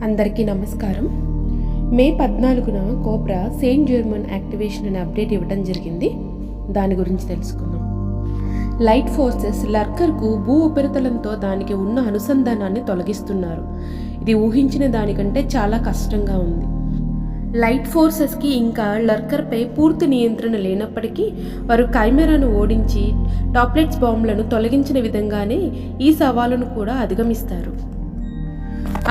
అందరికీ నమస్కారం. మే 14న cobra Saint Germain activation అనే అప్డేట్ ఇవ్వడం జరిగింది. దాని గురించి తెలుసుకుందాం. లైట్ ఫోర్సెస్ లర్కర్కు భూ ఉపరితలంతో దానికి ఉన్న అనుసంధానాన్ని తొలగిస్తున్నారు. ఇది ఊహించిన దానికంటే చాలా కష్టంగా ఉంది. లైట్ ఫోర్సెస్కి ఇంకా లర్కర్పై పూర్తి నియంత్రణ లేనప్పటికీ వారు కైమెరాను ఓడించి టాప్లెట్స్ బాంబులను తొలగించిన విధంగానే ఈ సవాలును కూడా అధిగమిస్తారు.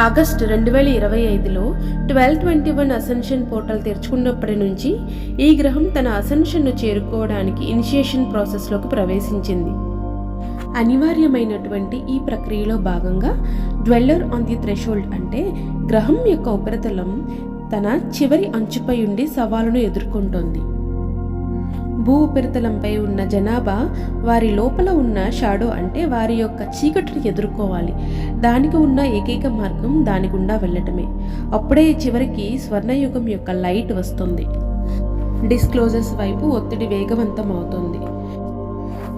ఆగస్టు 2025లో 1221 అసెన్షన్ పోర్టల్ తెరుచుకున్నప్పటి నుంచి ఈ గ్రహం తన అసెన్షన్ను చేరుకోవడానికి ఇనిషియేషన్ ప్రాసెస్లోకి ప్రవేశించింది. అనివార్యమైనటువంటి ఈ ప్రక్రియలో భాగంగా డ్వెల్లర్ ఆన్ ది థ్రెషోల్డ్ అంటే గ్రహం యొక్క ఉపరితలం తన చివరి అంచుపై ఉండి సవాలును ఎదుర్కొంటోంది. భూ ఉపరితలంపై ఉన్న జనాభా వారి లోపల ఉన్న షాడో అంటే వారి యొక్క చీకటిని ఎదుర్కోవాలి. దానికి ఉన్న ఏకైక మార్గం దాని గుండా వెళ్ళటమే. అప్పుడే చివరికి స్వర్ణయుగం యొక్క లైట్ వస్తుంది. డిస్క్లోజర్స్ వైపు ఒత్తిడి వేగవంతం అవుతుంది.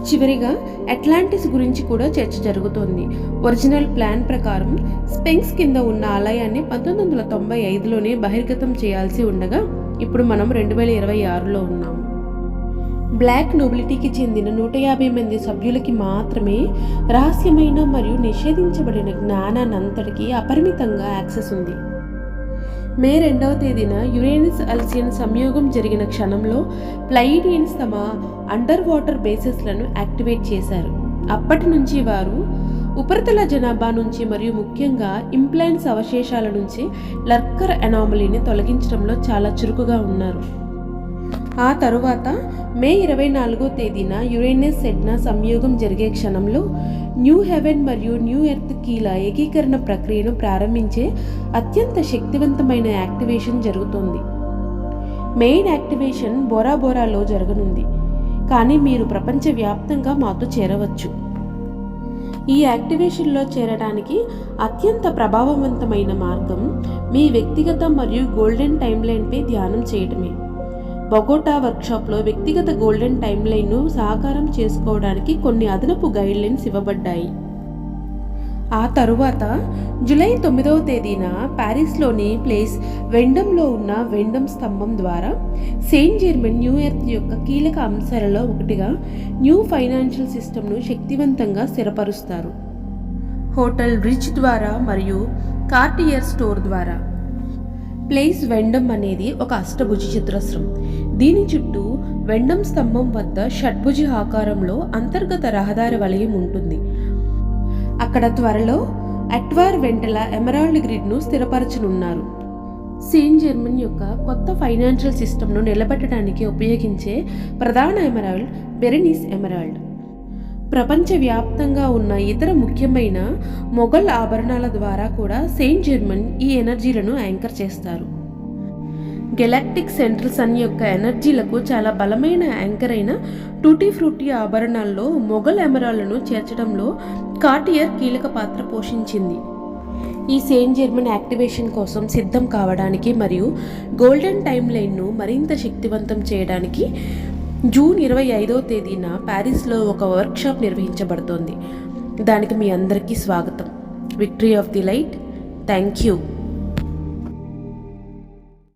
చివరిగా అట్లాంటిస్ గురించి కూడా చర్చ జరుగుతోంది. ఒరిజినల్ ప్లాన్ ప్రకారం స్పెంక్స్ కింద ఉన్న ఆలయాన్ని 1995లోనే బహిర్గతం చేయాల్సి ఉండగా ఇప్పుడు మనం 2026లో ఉన్నాము. బ్లాక్ నోబిలిటీకి చెందిన 150 మంది సభ్యులకి మాత్రమే రహస్యమైన మరియు నిషేధించబడిన జ్ఞానాన్నంతటికీ అపరిమితంగా యాక్సెస్ ఉంది. మే 2వ తేదీన యురేనస్ అల్సియన్ సంయోగం జరిగిన క్షణంలో ప్లైడియన్స్ తమ అండర్ వాటర్ బేసెస్లను యాక్టివేట్ చేశారు. అప్పటి నుంచి వారు ఉపరితల జనాభా నుంచి మరియు ముఖ్యంగా ఇంప్లాంట్స్ అవశేషాల నుంచి లర్కర్ అనామలీని తొలగించడంలో చాలా చురుకుగా ఉన్నారు. ఆ తరువాత మే 24వ తేదీన యురేనస్ ఎడ్నా సంయోగం జరిగే క్షణంలో న్యూ హెవెన్ మరియు న్యూ ఎర్త్ కీల ఏకీకరణ ప్రక్రియను ప్రారంభించే అత్యంత శక్తివంతమైన యాక్టివేషన్ జరుగుతోంది. మెయిన్ యాక్టివేషన్ బోరా బోరాలో జరగనుంది, కానీ మీరు ప్రపంచవ్యాప్తంగా మాతో చేరవచ్చు. ఈ యాక్టివేషన్లో చేరడానికి అత్యంత ప్రభావవంతమైన మార్గం మీ వ్యక్తిగత మరియు గోల్డెన్ టైమ్లైన్పై ధ్యానం చేయడమే. బొగోటా వర్క్షాప్లో వ్యక్తిగత గోల్డెన్ టైమ్లైన్ను సాకారం చేసుకోవడానికి కొన్ని అదనపు గైడ్లైన్స్ ఇవ్వబడ్డాయి. ఆ తరువాత జూలై 9వ తేదీన ప్యారిస్లోని ప్లేస్ వెండమ్లో ఉన్న వెండమ్ స్తంభం ద్వారా సెయింట్ జెర్మన్ న్యూ ఎర్త్ యొక్క కీలక అంశాలలో ఒకటిగా న్యూ ఫైనాన్షియల్ సిస్టమ్ను శక్తివంతంగా స్థిరపరుస్తారు. హోటల్ రిచ్ ద్వారా మరియు కార్టియర్ స్టోర్ ద్వారా. ప్లేస్ వెండమ్ అనేది ఒక అష్టభుజి చతురస్రం. దీని చుట్టూ వెండమ్ స్తంభం వద్ద షడ్భుజి ఆకారంలో అంతర్గత రహదారి వలయం ఉంటుంది. అక్కడ త్వరలో అట్వార్ వెంటల ఎమరాల్డ్ గ్రిడ్ను స్థిరపరచనున్నారు. సెయింట్ జెర్మన్ యొక్క కొత్త ఫైనాన్షియల్ సిస్టమ్ను నిలబెట్టడానికి ఉపయోగించే ప్రధాన ఎమరాల్డ్ బెరెనిస్ ఎమరాల్డ్. ప్రపంచవ్యాప్తంగా ఉన్న ఇతర ముఖ్యమైన మొఘల్ ఆభరణాల ద్వారా కూడా సెయింట్ జెర్మన్ ఈ ఎనర్జీలను యాంకర్ చేస్తారు. గెలాక్టిక్ సెంట్రల్ సన్ యొక్క ఎనర్జీలకు చాలా బలమైన యాంకర్ అయిన టూటీ ఫ్రూటీ ఆభరణాల్లో మొఘల్ ఎమరాల్డ్ను చేర్చడంలో కార్టియర్ కీలక పాత్ర పోషించింది. ఈ సెయింట్ జెర్మన్ యాక్టివేషన్ కోసం సిద్ధం కావడానికి మరియు గోల్డెన్ టైమ్ లైన్ను మరింత శక్తివంతం చేయడానికి జూన్ 25వ తేదీన ప్యారిస్లో ఒక వర్క్షాప్ నిర్వహించబడుతోంది. దానికి మీ అందరికీ స్వాగతం. Victory of the light. Thank you.